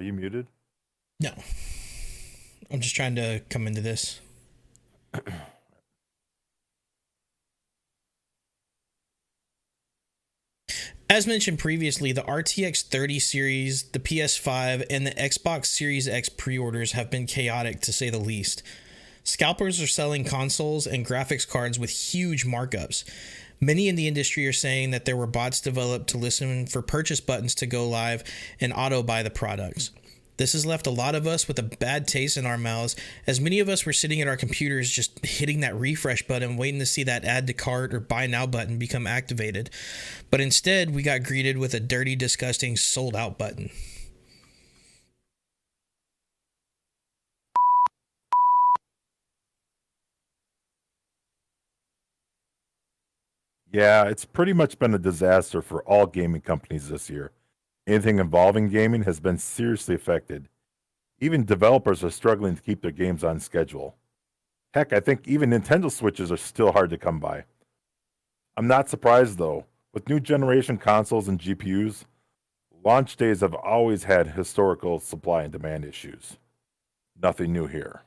Are you muted? No, I'm just trying to come into this. As mentioned previously, the RTX 30 series, the PS5, and the Xbox Series X pre-orders have been chaotic to say the least. Scalpers are selling consoles and graphics cards with huge markups. Many in the industry are saying that there were bots developed to listen for purchase buttons to go live and auto buy the products. This has left a lot of us with a bad taste in our mouths, as many of us were sitting at our computers just hitting that refresh button, waiting to see that add to cart or buy now button become activated. But instead, we got greeted with a dirty, disgusting sold out button. Yeah, it's pretty much been a disaster for all gaming companies this year. Anything involving gaming has been seriously affected. Even developers are struggling to keep their games on schedule. Heck, I think even Nintendo Switches are still hard to come by. I'm not surprised though. With new generation consoles and GPUs, launch days have always had historical supply and demand issues. Nothing new here.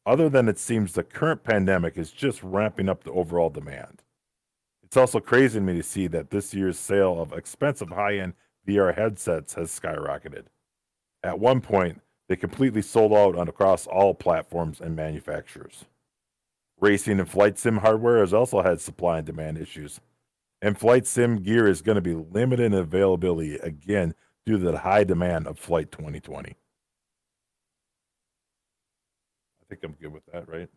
Other than it seems the current pandemic is just ramping up the overall demand. It's also crazy to me to see that this year's sale of expensive high end VR headsets has skyrocketed. At one point, they completely sold out on across all platforms and manufacturers. Racing and flight sim hardware has also had supply and demand issues, and flight sim gear is going to be limited in availability again due to the high demand of Flight 2020. I think I'm good with that, right?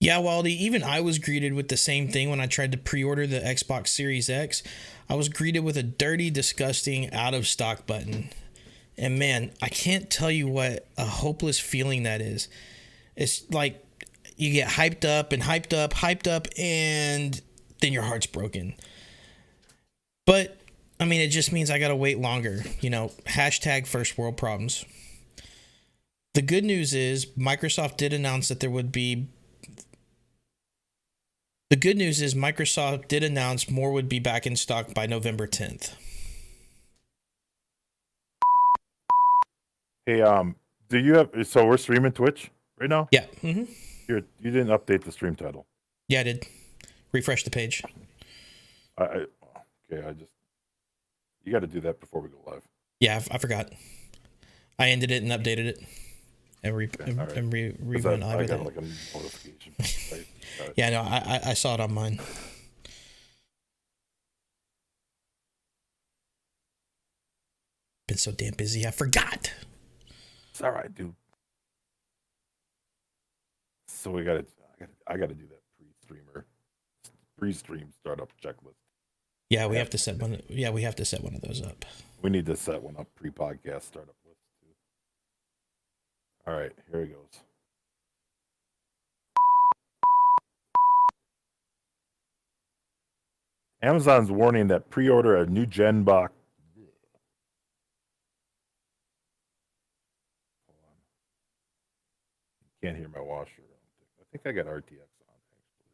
Yeah, Waldy, even I was greeted with the same thing when I tried to pre order the Xbox Series X. I was greeted with a dirty, disgusting, out of stock button. And man, I can't tell you what a hopeless feeling that is. It's like you get hyped up and hyped up, hyped up, and then your heart's broken. But I mean, it just means I gotta wait longer. Hashtag first world problems. The good news is Microsoft did announce that there would be. The good news is Microsoft did announce more would be back in stock by November 10th. Hey, do you have? So we're streaming Twitch right now. Yeah. You didn't update the stream title. Yeah, I did. Refresh the page. Okay. You got to do that before we go live. Yeah, I forgot. I ended it and updated it. And rerun I got like a notification. Right? Yeah, no, I saw it on mine. Been so damn busy, I forgot. It's all right, dude. So I got to do that pre-stream startup checklist. Yeah, we have to set one. Yeah, we have to set one of those up. We need to set one up pre-podcast startup list too. All right, here it goes. Amazon's warning that pre-order a new gen box. Hold on. Can't hear my washer. I think I got RTX on actually.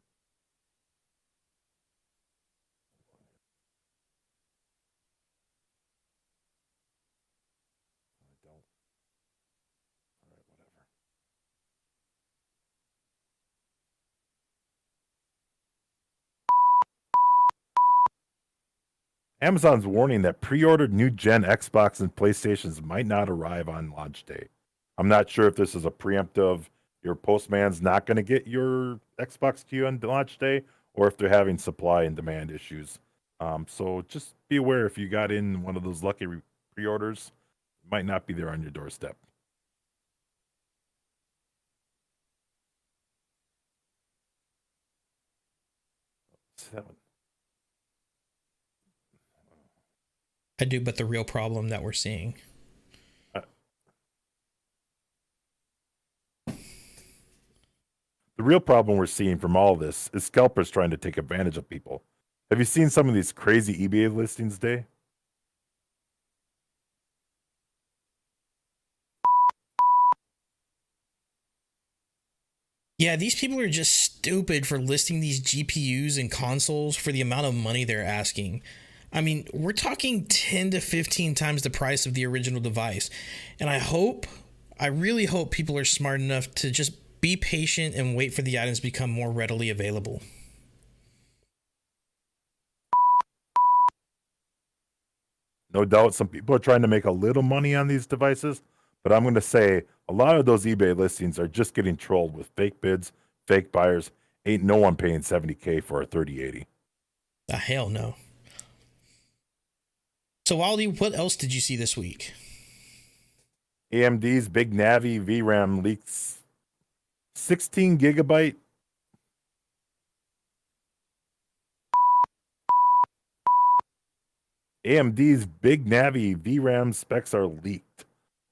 I don't. All right, whatever. Amazon's warning that pre-ordered new gen Xbox and PlayStations might not arrive on launch day. I'm not sure if this is a preemptive, your postman's not going to get your Xbox to you on launch day, or if they're having supply and demand issues. So just be aware if you got in one of those lucky pre-orders, it might not be there on your doorstep. 7. I do, but the real problem that we're seeing. The real problem we're seeing from all this is scalpers trying to take advantage of people. Have you seen some of these crazy eBay listings today? Yeah, these people are just stupid for listing these GPUs and consoles for the amount of money they're asking. I mean, we're talking 10 to 15 times the price of the original device. And I really hope people are smart enough to just be patient and wait for the items to become more readily available. No doubt some people are trying to make a little money on these devices, but I'm going to say a lot of those eBay listings are just getting trolled with fake bids, fake buyers. Ain't no one paying 70K for a 3080. Ah, hell no. So, Waldy, what else did you see this week? AMD's Big Navi VRAM leaks 16 gigabyte. AMD's Big Navi VRAM specs are leaked.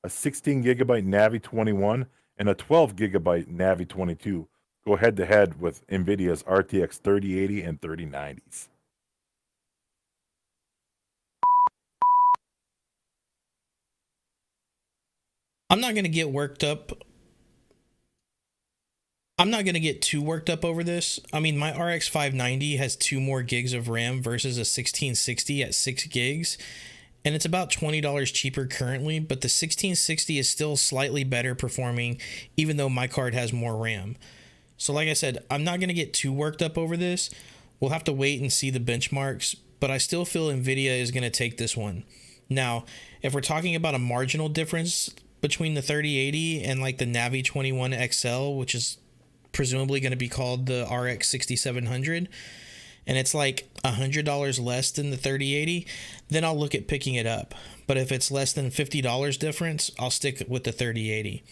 A 16 gigabyte Navi 21 and a 12 gigabyte Navi 22 go head to head with NVIDIA's RTX 3080 and 3090s. I'm not going to get worked up. I'm not going to get too worked up over this. I mean, my RX 590 has 2 more gigs of RAM versus a 1660 at 6 gigs, and it's about $20 cheaper currently, but the 1660 is still slightly better performing, even though my card has more RAM. So, like I said, I'm not going to get too worked up over this. We'll have to wait and see the benchmarks, but I still feel NVIDIA is going to take this one. Now, if we're talking about a marginal difference between the 3080 and like the Navi 21 XL, which is presumably going to be called the RX 6700, and it's like $100 less than the 3080, then I'll look at picking it up. But if it's less than $50 difference, I'll stick with the 3080.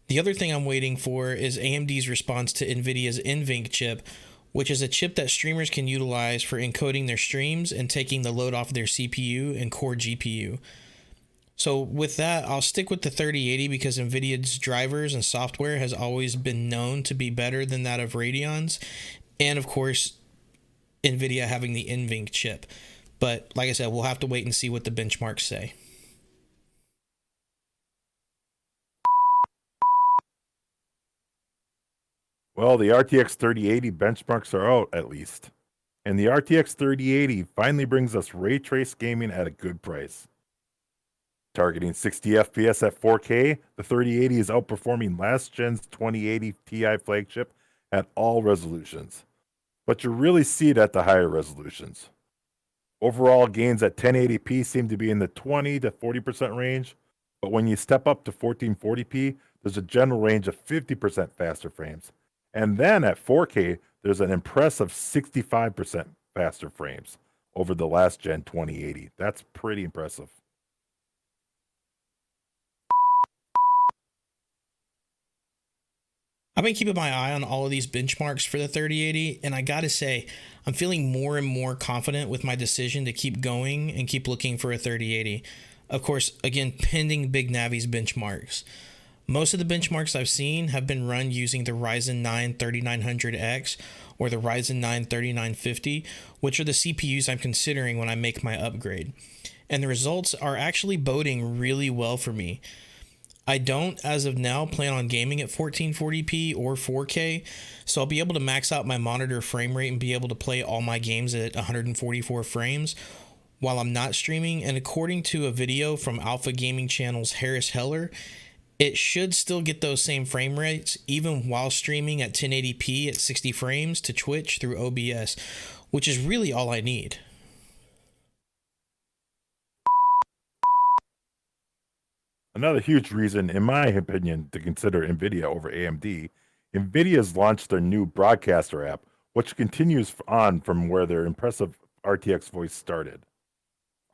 The other thing I'm waiting for is AMD's response to NVIDIA's NVENC chip, which is a chip that streamers can utilize for encoding their streams and taking the load off their CPU and core GPU. So with that, I'll stick with the 3080 because NVIDIA's drivers and software has always been known to be better than that of Radeon's. And of course, NVIDIA having the NVENC chip. But like I said, we'll have to wait and see what the benchmarks say. Well, the RTX 3080 benchmarks are out at least. And the RTX 3080 finally brings us ray trace gaming at a good price. Targeting 60 FPS at 4K, the 3080 is outperforming last gen's 2080 Ti flagship at all resolutions. But you really see it at the higher resolutions. Overall gains at 1080p seem to be in the 20 to 40% range, but when you step up to 1440p, there's a general range of 50% faster frames. And then at 4K, there's an impressive 65% faster frames over the last gen 2080. That's pretty impressive. I've been keeping my eye on all of these benchmarks for the 3080, and I gotta say, I'm feeling more and more confident with my decision to keep going and keep looking for a 3080. Of course, again, pending Big Navi's benchmarks. Most of the benchmarks I've seen have been run using the Ryzen 9 3900X or the Ryzen 9 3950, which are the CPUs I'm considering when I make my upgrade. And the results are actually boding really well for me. I don't, as of now, plan on gaming at 1440p or 4K, so I'll be able to max out my monitor frame rate and be able to play all my games at 144 frames while I'm not streaming. And according to a video from Alpha Gaming Channel's Harris Heller, it should still get those same frame rates even while streaming at 1080p at 60 frames to Twitch through OBS, which is really all I need. Another huge reason, in my opinion, to consider NVIDIA over AMD, NVIDIA's launched their new Broadcaster app, which continues on from where their impressive RTX Voice started.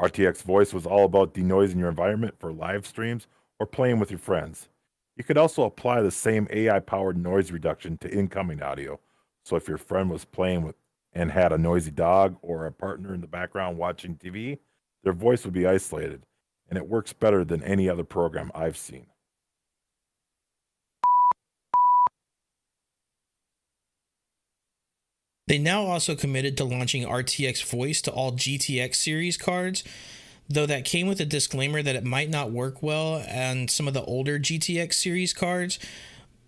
RTX Voice was all about denoising your environment for live streams or playing with your friends. You could also apply the same AI-powered noise reduction to incoming audio, so if your friend was playing with and had a noisy dog or a partner in the background watching TV, their voice would be isolated, and it works better than any other program I've seen. They now also committed to launching RTX Voice to all GTX series cards, though that came with a disclaimer that it might not work well on some of the older GTX series cards.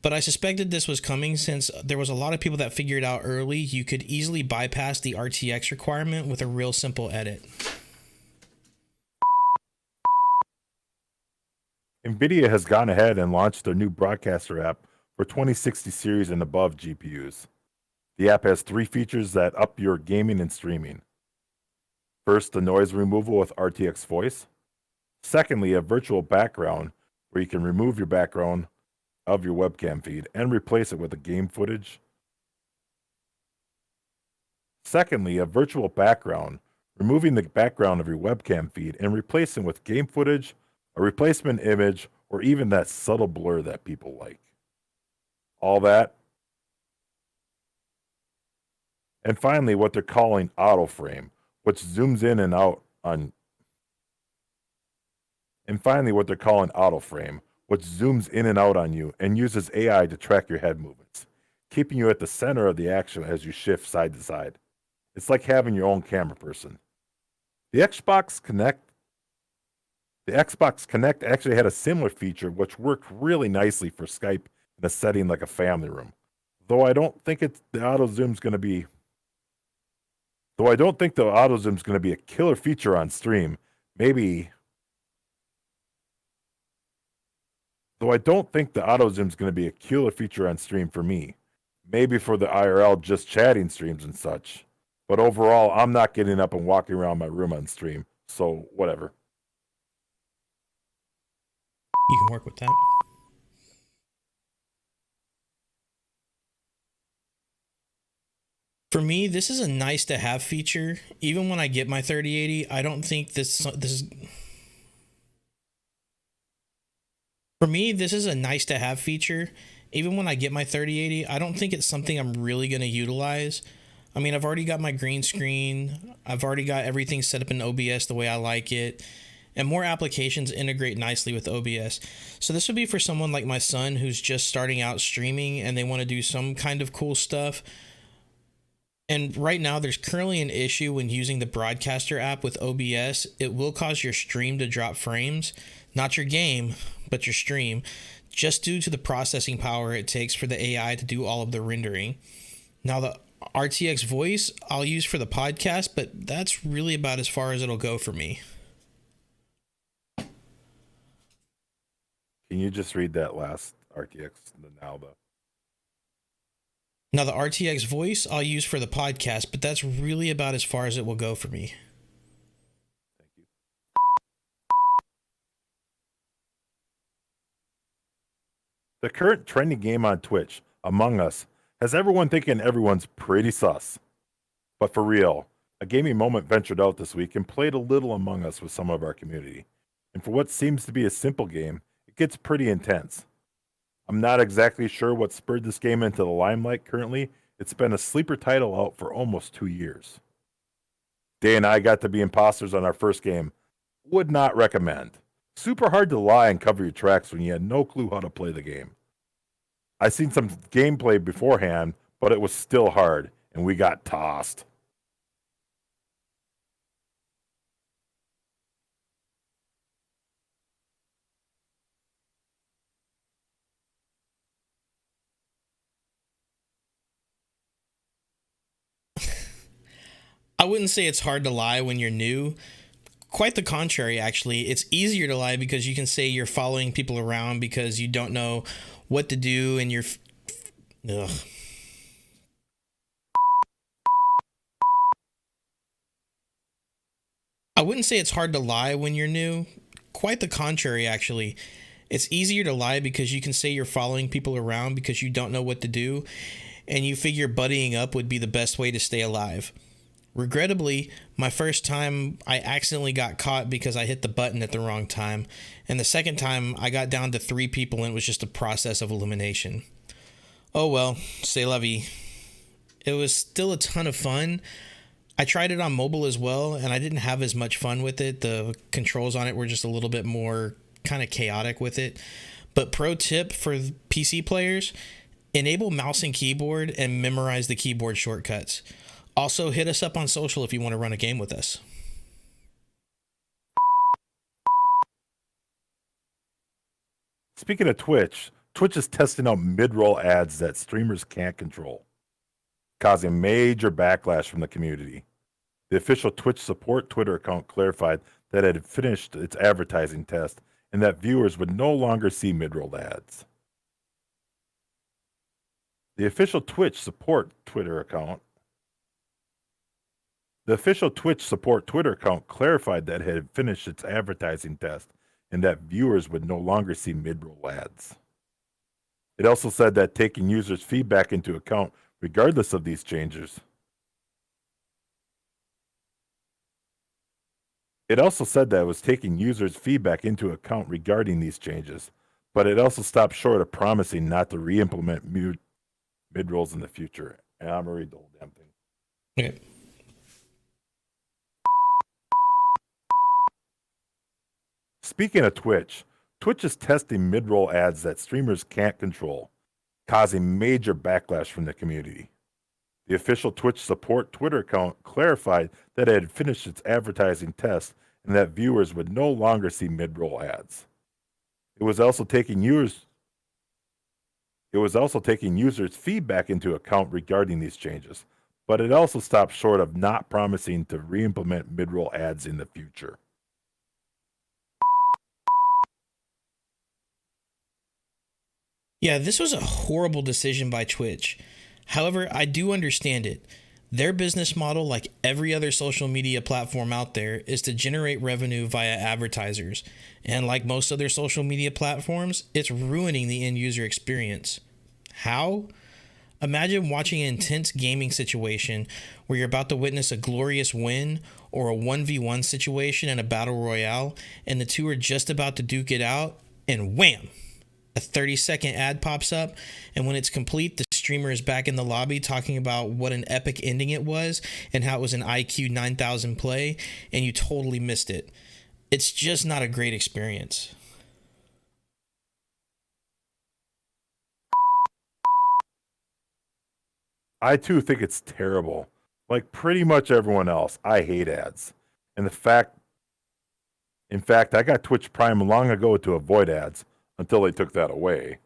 but I suspected this was coming since there was a lot of people that figured out early you could easily bypass the RTX requirement with a real simple edit. NVIDIA has gone ahead and launched their new broadcaster app for 2060 series and above GPUs. The app has 3 features that up your gaming and streaming. First, the noise removal with RTX voice. Secondly, a virtual background where you can remove your background of your webcam feed and replace it with the game footage. Secondly, a virtual background, removing the background of your webcam feed and replacing with game footage, a replacement image, or even that subtle blur that people like. All that. And finally, what they're calling auto frame, which zooms in and out on. And finally, what they're calling auto frame, which zooms in and out on you and uses AI to track your head movements, keeping you at the center of the action as you shift side to side. It's like having your own camera person. The Xbox Connect actually had a similar feature which worked really nicely for Skype in a setting like a family room. Though I don't think the auto zoom's going to be a killer feature on stream. Though I don't think the auto zoom's going to be a killer feature on stream for me. Maybe for the IRL just chatting streams and such. But overall, I'm not getting up and walking around my room on stream. So, whatever. You can work with that. For me, this is a nice to have feature. Even when I get my 3080, I don't think this is. For me, this is a nice to have feature. Even when I get my 3080, I don't think it's something I'm really going to utilize. I mean, I've already got my green screen. I've already got everything set up in OBS the way I like it. And more applications integrate nicely with OBS. So this would be for someone like my son who's just starting out streaming and they want to do some kind of cool stuff. And right now there's currently an issue when using the broadcaster app with OBS. It will cause your stream to drop frames, not your game, but your stream, just due to the processing power it takes for the AI to do all of the rendering. Now the RTX voice I'll use for the podcast, but that's really about as far as it'll go for me. Can you just read that last RTX Now the RTX voice I'll use for the podcast, but that's really about as far as it will go for me. Thank you. The current trending game on Twitch, Among Us, has everyone thinking everyone's pretty sus. But for real, a gaming moment ventured out this week and played a little Among Us with some of our community. And for what seems to be a simple game, it gets pretty intense. I'm not exactly sure what spurred this game into the limelight currently. It's been a sleeper title out for almost 2 years. Day and I got to be imposters on our first game. Would not recommend. Super hard to lie and cover your tracks when you had no clue how to play the game. I seen some gameplay beforehand, but it was still hard, and we got tossed. I wouldn't say it's hard to lie when you're new. Quite the contrary, actually. It's easier to lie because you can say you're following people around because you don't know what to do and you're... Ugh. I wouldn't say it's hard to lie when you're new. Quite the contrary, actually. It's easier to lie because you can say you're following people around because you don't know what to do and you figure buddying up would be the best way to stay alive. Regrettably, my first time I accidentally got caught because I hit the button at the wrong time, and the second time I got down to 3 people and it was just a process of elimination. Oh well, c'est la vie. It was still a ton of fun. I tried it on mobile as well, and I didn't have as much fun with it. The controls on it were just a little bit more kind of chaotic with it. But pro tip for PC players, enable mouse and keyboard and memorize the keyboard shortcuts. Also, hit us up on social if you want to run a game with us. Speaking of Twitch, Twitch is testing out mid-roll ads that streamers can't control, causing major backlash from the community. The official Twitch support Twitter account clarified that it had finished its advertising test and that viewers would no longer see mid-roll ads. The official Twitch support Twitter account clarified that it had finished its advertising test and that viewers would no longer see mid-roll ads. It also said that taking users' feedback into account regardless of these changes. It also said that it was taking users' feedback into account regarding these changes, but it also stopped short of promising not to re-implement mid-rolls in the future. And I'm going to read the whole damn thing. Okay. Speaking of Twitch, Twitch is testing mid-roll ads that streamers can't control, causing major backlash from the community. The official Twitch support Twitter account clarified that it had finished its advertising test and that viewers would no longer see mid-roll ads. It was also taking users' feedback into account regarding these changes, but it also stopped short of not promising to re-implement mid-roll ads in the future. Yeah, this was a horrible decision by Twitch. However, I do understand it. Their business model, like every other social media platform out there, is to generate revenue via advertisers. And like most other social media platforms, it's ruining the end user experience. How? Imagine watching an intense gaming situation where you're about to witness a glorious win or a 1v1 situation in a battle royale, and the two are just about to duke it out, and wham! A 30-second ad pops up, and when it's complete, the streamer is back in the lobby talking about what an epic ending it was and how it was an IQ 9000 play, and you totally missed it. It's just not a great experience. I too think it's terrible. Like pretty much everyone else, I hate ads. And in fact, I got Twitch Prime long ago to avoid ads until they took that away.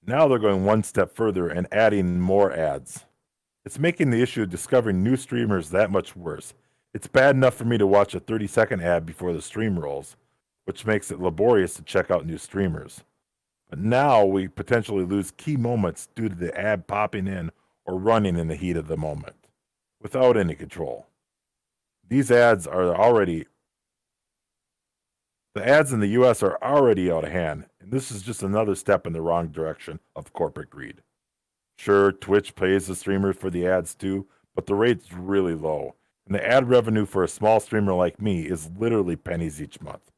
Now they're going one step further and adding more ads. It's making the issue of discovering new streamers that much worse. It's bad enough for me to watch a 30-second ad before the stream rolls, which makes it laborious to check out new streamers. But now we potentially lose key moments due to the ad popping in or running in the heat of the moment, without any control. The ads in the US are already out of hand, and this is just another step in the wrong direction of corporate greed. Sure, Twitch pays the streamers for the ads too, but the rate's really low, and the ad revenue for a small streamer like me is literally pennies each month.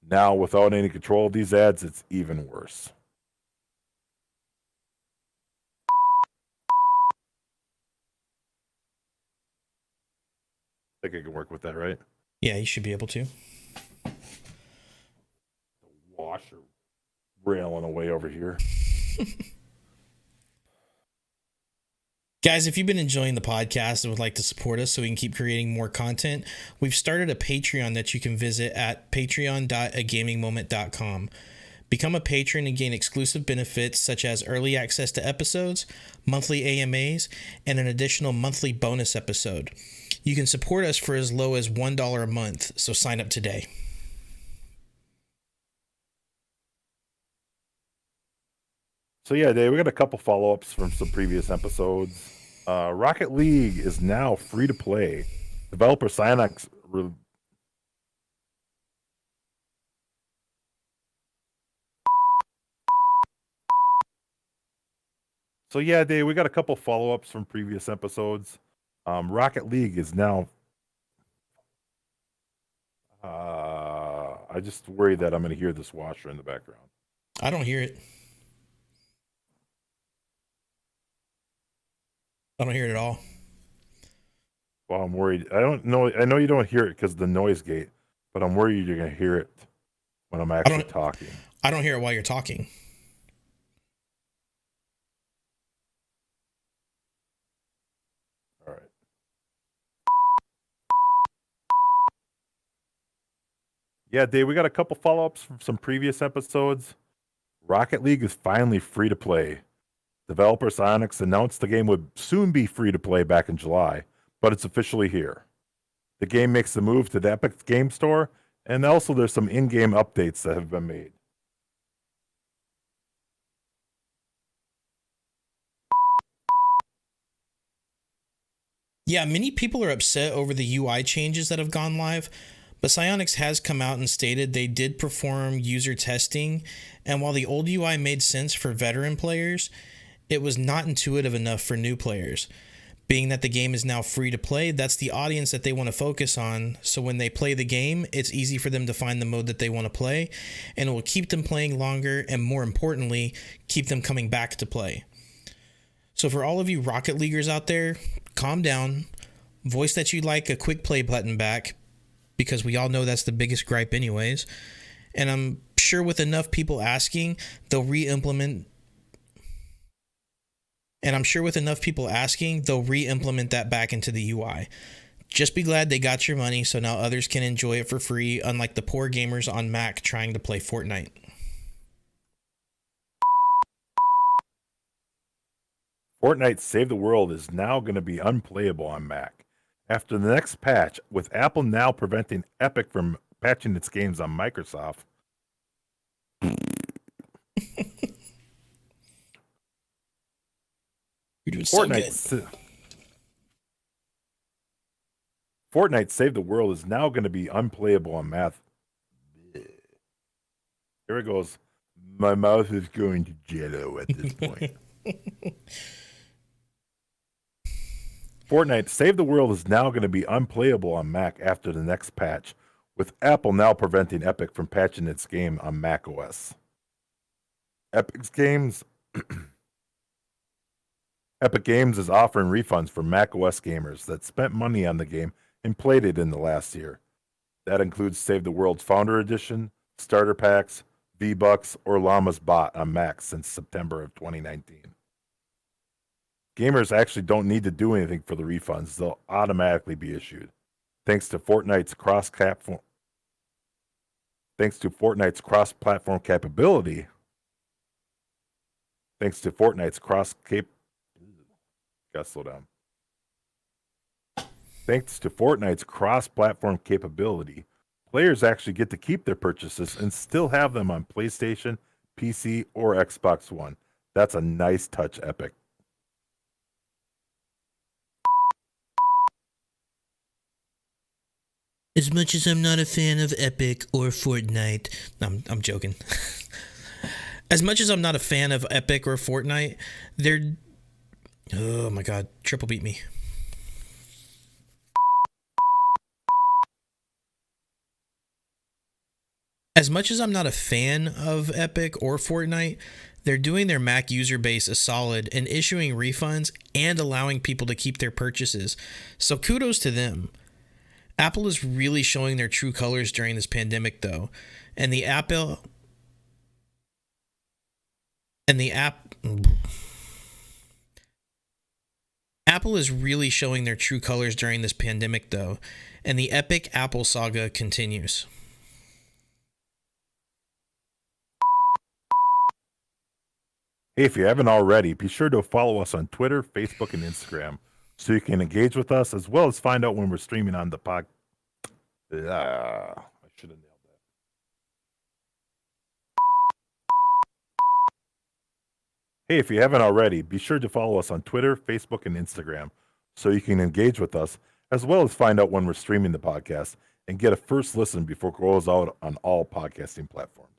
Now, without any control of these ads, it's even worse. I think I can work with that, right? Yeah, you should be able to. Washer railing away over here. Guys, if you've been enjoying the podcast and would like to support us so we can keep creating more content, we've started a Patreon that you can visit at patreon.agamingmoment.com. Become a patron and gain exclusive benefits such as early access to episodes, monthly AMAs, and an additional monthly bonus episode. You can support us for as low as $1 a month, so sign up today. So yeah, Dave, we got a couple follow-ups from some previous episodes. Rocket League is now free to play. Developer Zenimax So yeah, Dave, we got a couple follow-ups from previous episodes. Rocket League is now I just worry that I'm going to hear this washer in the background. I don't hear it. I don't hear it at all. Well, I'm worried. I don't know. I know you don't hear it because of the noise gate, but I'm worried you're going to hear it when I'm actually talking. I don't hear it while you're talking. All right. Yeah, Dave, we got a couple follow-ups from some previous episodes. Rocket League is finally free to play. Developer Psyonix announced the game would soon be free to play back in July, but it's officially here. The game makes the move to the Epic Game Store, and also there's some in-game updates that have been made. Yeah, many people are upset over the UI changes that have gone live, but Psyonix has come out and stated they did perform user testing, and while the old UI made sense for veteran players, it was not intuitive enough for new players. Being that the game is now free to play, that's the audience that they want to focus on, so when they play the game, it's easy for them to find the mode that they want to play, and it will keep them playing longer, and more importantly, keep them coming back to play. So for all of you Rocket Leaguers out there, calm down, voice that you like a quick play button back, because we all know that's the biggest gripe anyways, and I'm sure with enough people asking, they'll re-implement that back into the UI. Just be glad they got your money so now others can enjoy it for free, unlike the poor gamers on Mac trying to play Fortnite. Fortnite Save the World is now going to be unplayable on Mac. After the next patch, with Apple now preventing Epic from patching its games on Microsoft. You're doing so good. Fortnite Save the World is now going to be unplayable on Mac. Here it goes. My mouth is going to jello at this point. Fortnite Save the World is now going to be unplayable on Mac after the next patch, with Apple now preventing Epic from patching its game on Mac OS. Epic Games is offering refunds for Mac OS gamers that spent money on the game and played it in the last year. That includes Save the World's Founder Edition, starter packs, V-Bucks, or Llama's Bot on Mac since September of 2019. Gamers actually don't need to do anything for the refunds. They'll automatically be issued. Thanks to Fortnite's cross-platform capability. Gotta slow down. Thanks to Fortnite's cross-platform capability, players actually get to keep their purchases and still have them on PlayStation, PC, or Xbox One. That's a nice touch, Epic. As much as I'm not a fan of Epic or Fortnite, I'm joking. As much as I'm not a fan of Epic or Fortnite, they're... Oh my god, triple beat me. As much as I'm not a fan of Epic or Fortnite, they're doing their Mac user base a solid and issuing refunds and allowing people to keep their purchases. So kudos to them. Apple is really showing their true colors during this pandemic, though. Apple is really showing their true colors during this pandemic, though, and the epic Apple saga continues. Hey, if you haven't already, be sure to follow us on Twitter, Facebook, and Instagram so you can engage with us as well as find out when we're streaming on the pod. I should have nailed that. Hey, if you haven't already, be sure to follow us on Twitter, Facebook, and Instagram so you can engage with us as well as find out when we're streaming the podcast and get a first listen before it goes out on all podcasting platforms.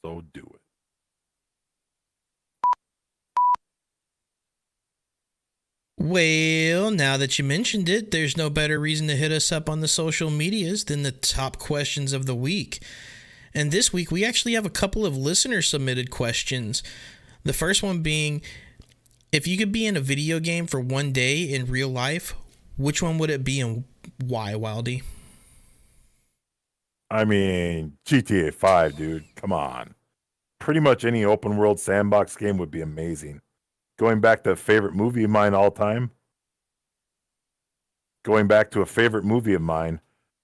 So do it. Well, now that you mentioned it, there's no better reason to hit us up on the social medias than the top questions of the week. And this week, we actually have a couple of listener-submitted questions. The first one being, if you could be in a video game for one day in real life, which one would it be and why, Wildy? I mean, GTA 5, dude. Come on. Pretty much any open-world sandbox game would be amazing. Going back to a favorite movie of mine all time.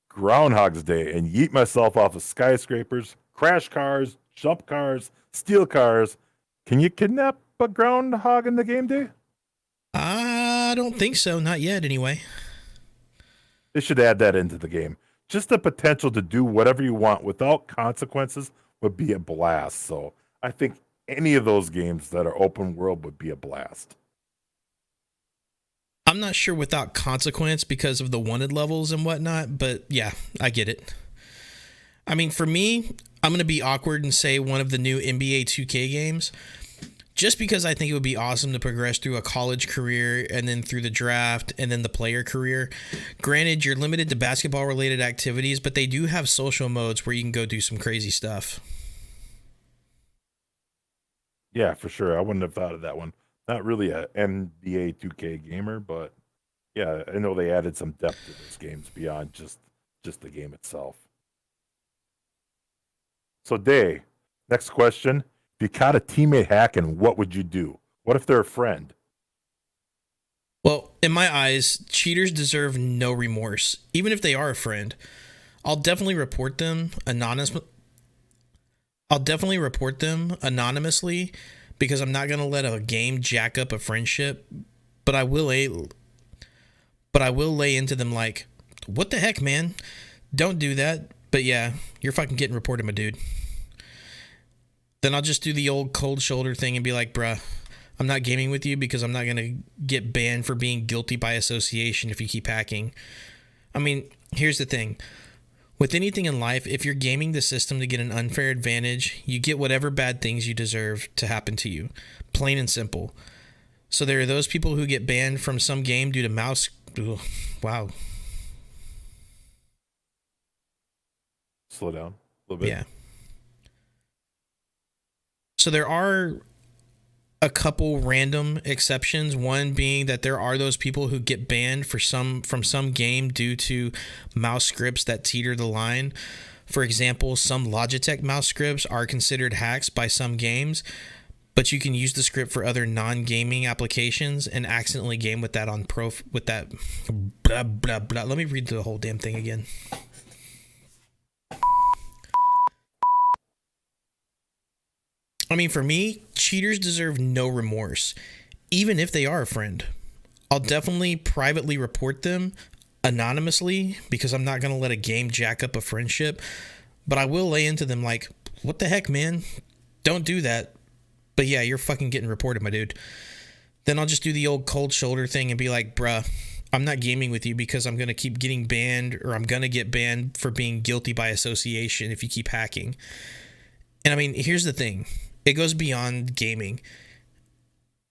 Groundhog's Day, and yeet myself off of skyscrapers, crash cars, jump cars, steal cars. Can you kidnap a groundhog in the game day? I don't think so. Not yet, anyway. They should add that into the game. Just the potential to do whatever you want without consequences would be a blast. So I think any of those games that are open world would be a blast. I'm not sure without consequence because of the wanted levels and whatnot, but yeah, I get it. I mean, for me, I'm going to be awkward and say one of the new NBA 2K games, just because I think it would be awesome to progress through a college career and then through the draft and then the player career. Granted, you're limited to basketball-related activities, but they do have social modes where you can go do some crazy stuff. Yeah, for sure. I wouldn't have thought of that one. Not really a NBA 2K gamer, but yeah, I know they added some depth to those games beyond just the game itself. So, Day, next question. If you caught a teammate hacking, what would you do? What if they're a friend? Well, in my eyes, cheaters deserve no remorse, even if they are a friend. I'll definitely report them anonymously because I'm not going to let a game jack up a friendship, but I will lay into them like, what the heck, man? Don't do that. But yeah, you're fucking getting reported, my dude. Then I'll just do the old cold shoulder thing and be like, bruh, I'm not gaming with you because I'm not going to get banned for being guilty by association if you keep hacking. I mean, here's the thing. With anything in life, if you're gaming the system to get an unfair advantage, you get whatever bad things you deserve to happen to you. Plain and simple. So there are those people who get banned from some game due to mouse... Ugh, wow. Slow down a little bit. Yeah. So there are a couple random exceptions. One being that there are those people who get banned from some game due to mouse scripts that teeter the line. For example, some Logitech mouse scripts are considered hacks by some games, but you can use the script for other non-gaming applications and accidentally game with that blah blah blah. Let me read the whole damn thing again. I mean, for me, cheaters deserve no remorse, even if they are a friend. I'll definitely privately report them anonymously because I'm not going to let a game jack up a friendship, but I will lay into them like, what the heck, man? Don't do that. But yeah, you're fucking getting reported, my dude. Then I'll just do the old cold shoulder thing and be like, bruh, I'm not gaming with you because I'm going to keep getting banned, or I'm going to get banned for being guilty by association if you keep hacking. And I mean, here's the thing. It goes beyond gaming.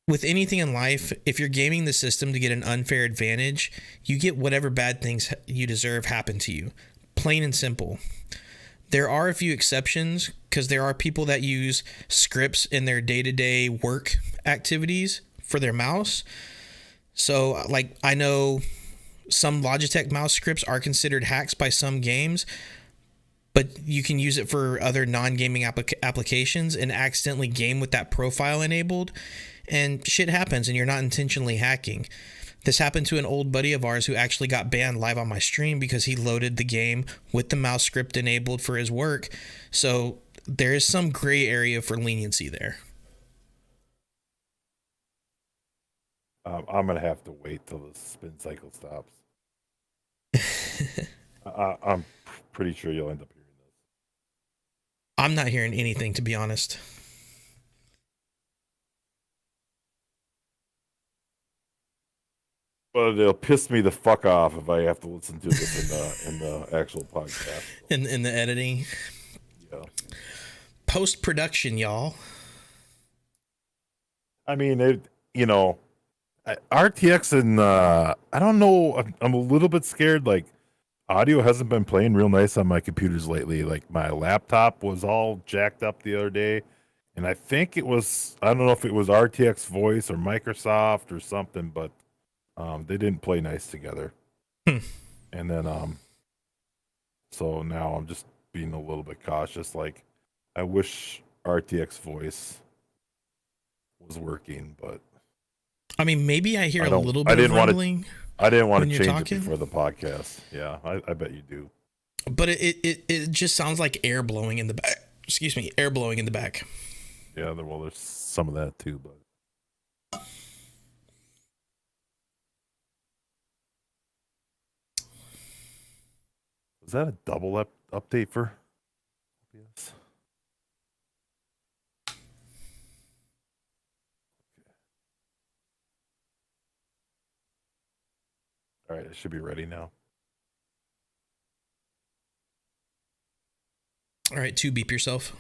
With anything in life, if you're gaming the system to get an unfair advantage, you get whatever bad things you deserve happen to you. Plain and simple. There are a few exceptions because there are people that use scripts in their day-to-day work activities for their mouse. So, like, I know some Logitech mouse scripts are considered hacks by some games, but you can use it for other non-gaming applications and accidentally game with that profile enabled, and shit happens and you're not intentionally hacking. This happened to an old buddy of ours who actually got banned live on my stream because he loaded the game with the mouse script enabled for his work. So there is some gray area for leniency there. I'm going to have to wait till the spin cycle stops. I'm pretty sure you'll end up hearing this. I'm not hearing anything, to be honest. But it'll piss me the fuck off if I have to listen to this in the actual podcast. In the editing. Yeah. Post-production, y'all. I mean, RTX and I don't know. I'm a little bit scared. Like, audio hasn't been playing real nice on my computers lately. Like, my laptop was all jacked up the other day, and I think it was, I don't know if it was RTX Voice or Microsoft or something, but they didn't play nice together. And then so now I'm just being a little bit cautious. Like, I wish RTX Voice was working, but I mean, maybe I hear a little bit of rumbling. I didn't want to change it before the podcast. Yeah, I bet you do. But it just sounds like air blowing in the back. air blowing in the back. Yeah, well, there's some of that too, but. Was that a double update for OBS? All right, it should be ready now. All right, 2 beep yourself.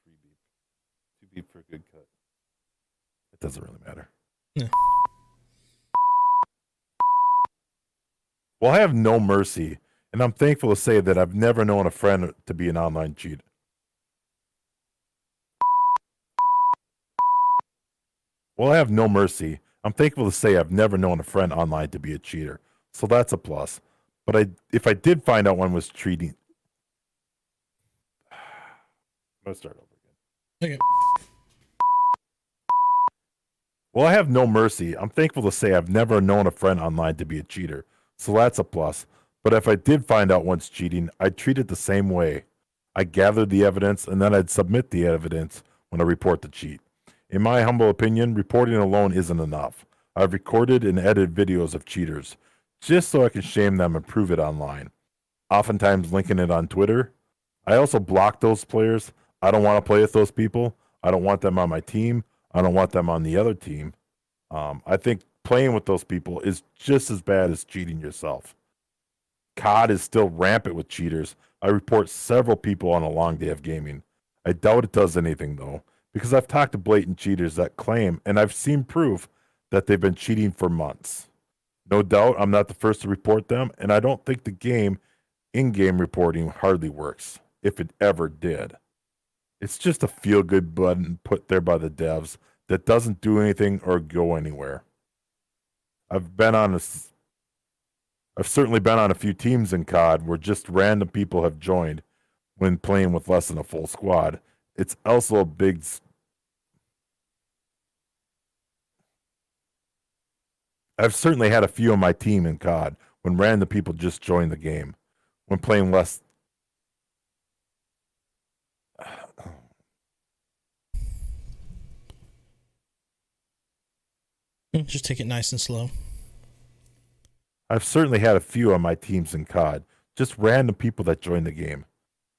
3 beep. 2 beep for a good cut. It doesn't really matter. Yeah. Well, I have no mercy, and I'm thankful to say that I've never known a friend to be an online cheat. Well, I have no mercy. I'm thankful to say I've never known a friend online to be a cheater, so that's a plus. But if I did find out one was cheating, I'm gonna start over again. Okay. Well, I have no mercy. I'm thankful to say I've never known a friend online to be a cheater, so that's a plus. But if I did find out one's cheating, I'd treat it the same way. I'd gather the evidence, and then I'd submit the evidence when I report the cheat. In my humble opinion, reporting alone isn't enough. I've recorded and edited videos of cheaters, just so I can shame them and prove it online, oftentimes linking it on Twitter. I also block those players. I don't want to play with those people. I don't want them on my team. I don't want them on the other team. I think playing with those people is just as bad as cheating yourself. COD is still rampant with cheaters. I report several people on a long day of gaming. I doubt it does anything, though, because I've talked to blatant cheaters that claim, and I've seen proof, that they've been cheating for months. No doubt I'm not the first to report them, and I don't think the in-game reporting hardly works, if it ever did. It's just a feel-good button put there by the devs that doesn't do anything or go anywhere. I've certainly been on a few teams in COD where just random people have joined when playing with less than a full squad. It's also a big... I've certainly had a few on my team in COD when random people just joined the game when playing less... Just take it nice and slow. I've certainly had a few on my teams in COD, just random people that join the game.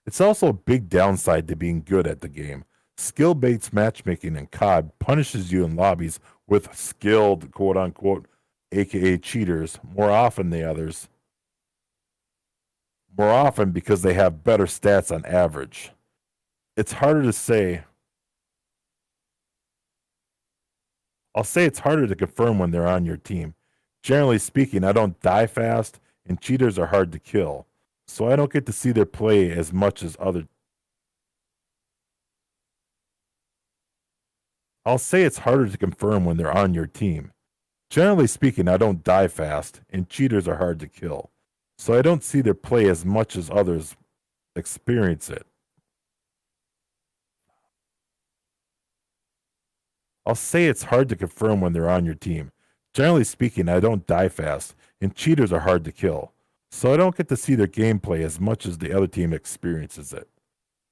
It's also a big downside to being good at the game. Skill-based matchmaking in COD punishes you in lobbies with skilled, quote-unquote, aka cheaters, more often than others. More often because they have better stats on average. It's harder to say... I'll say it's harder to confirm when they're on your team. Generally speaking, I don't die fast, and cheaters are hard to kill, so I don't get to see their play as much as other... I'll say it's harder to confirm when they're on your team. Generally speaking, I don't die fast, and cheaters are hard to kill, so I don't see their play as much as others experience it. I'll say it's hard to confirm when they're on your team. Generally speaking, I don't die fast, and cheaters are hard to kill, so I don't get to see their gameplay as much as the other team experiences it.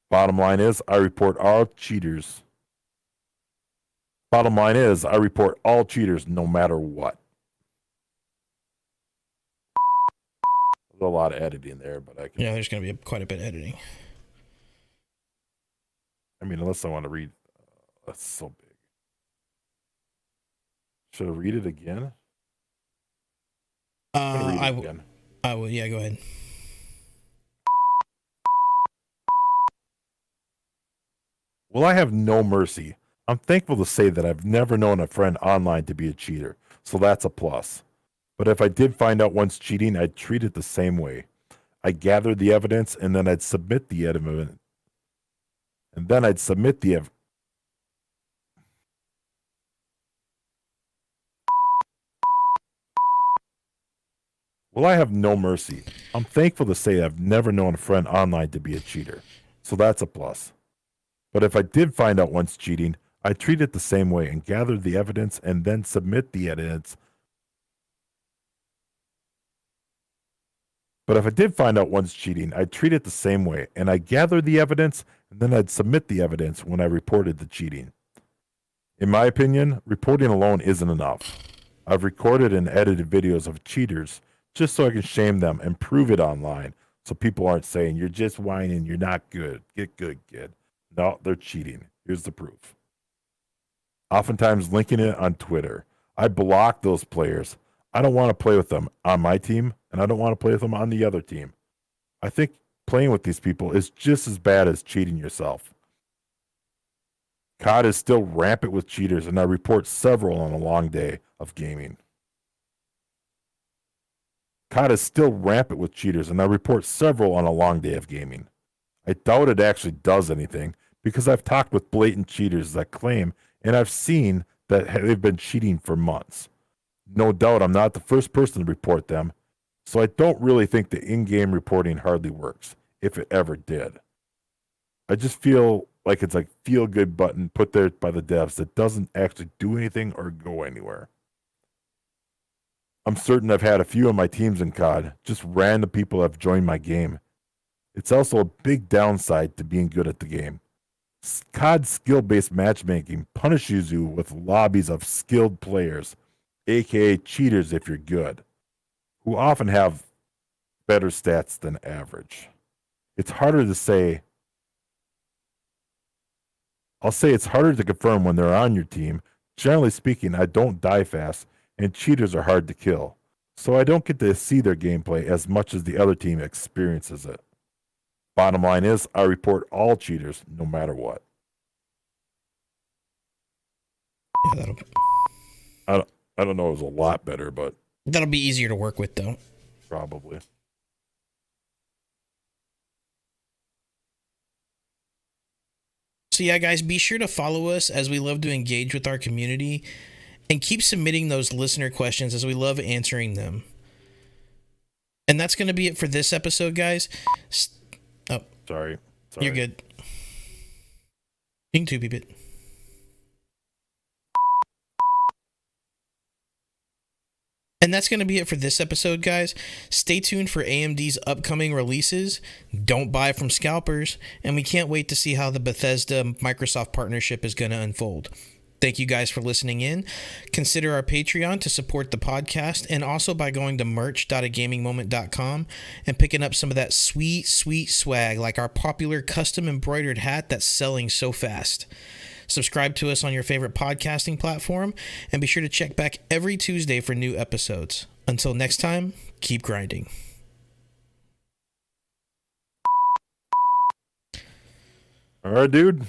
Bottom line is, I report all cheaters no matter what. There's a lot of editing there, but I can... Yeah, there's going to be quite a bit of editing. I mean, unless I want to read... that's so big. Should I read it again? I will. Yeah, go ahead. Well, I have no mercy. I'm thankful to say that I've never known a friend online to be a cheater, so that's a plus. But if I did find out one's cheating, I'd treat it the same way. I'd gather the evidence, and then I'd submit the evidence. Well, I have no mercy. I'm thankful to say I've never known a friend online to be a cheater, so that's a plus. But if I did find out one's cheating, I'd treat it the same way and gather the evidence and then submit the evidence. But if I did find out one's cheating, I'd treat it the same way, and I'd gather the evidence, and then I'd submit the evidence when I reported the cheating. In my opinion, reporting alone isn't enough. I've recorded and edited videos of cheaters just so I can shame them and prove it online so people aren't saying, you're just whining, you're not good, get good, kid. No, they're cheating. Here's the proof. Oftentimes linking it on Twitter. I block those players. I don't want to play with them on my team, and I don't want to play with them on the other team. I think playing with these people is just as bad as cheating yourself. COD is still rampant with cheaters, and I report several on a long day of gaming. COD is still rampant with cheaters, and I report several on a long day of gaming. I doubt it actually does anything, because I've talked with blatant cheaters that claim, and I've seen that they've been cheating for months. No doubt I'm not the first person to report them, so I don't really think the in-game reporting hardly works, if it ever did. I just feel like it's like feel-good button put there by the devs that doesn't actually do anything or go anywhere. I'm certain I've had a few of my teams in COD, just random people have joined my game. It's also a big downside to being good at the game. COD skill-based matchmaking punishes you with lobbies of skilled players, aka cheaters if you're good, who often have better stats than average. It's harder to say. I'll say it's harder to confirm when they're on your team. Generally speaking, I don't die fast, and cheaters are hard to kill, so I don't get to see their gameplay as much as the other team experiences it. Bottom line is, I report all cheaters no matter what. Yeah, I don't know, it was a lot better, but that'll be easier to work with, though. probably. So yeah, guys, be sure to follow us as we love to engage with our community, and keep submitting those listener questions as we love answering them. And that's going to be it for this episode, guys. Sorry. You're good. You can too, beep it. And that's going to be it for this episode, guys. Stay tuned for AMD's upcoming releases. Don't buy from scalpers. And we can't wait to see how the Bethesda-Microsoft partnership is going to unfold. Thank you guys for listening in. Consider our Patreon to support the podcast, and also by going to merch.agamingmoment.com and picking up some of that sweet, sweet swag, like our popular custom embroidered hat that's selling so fast. Subscribe to us on your favorite podcasting platform, and be sure to check back every Tuesday for new episodes. Until next time, keep grinding. All right, dude.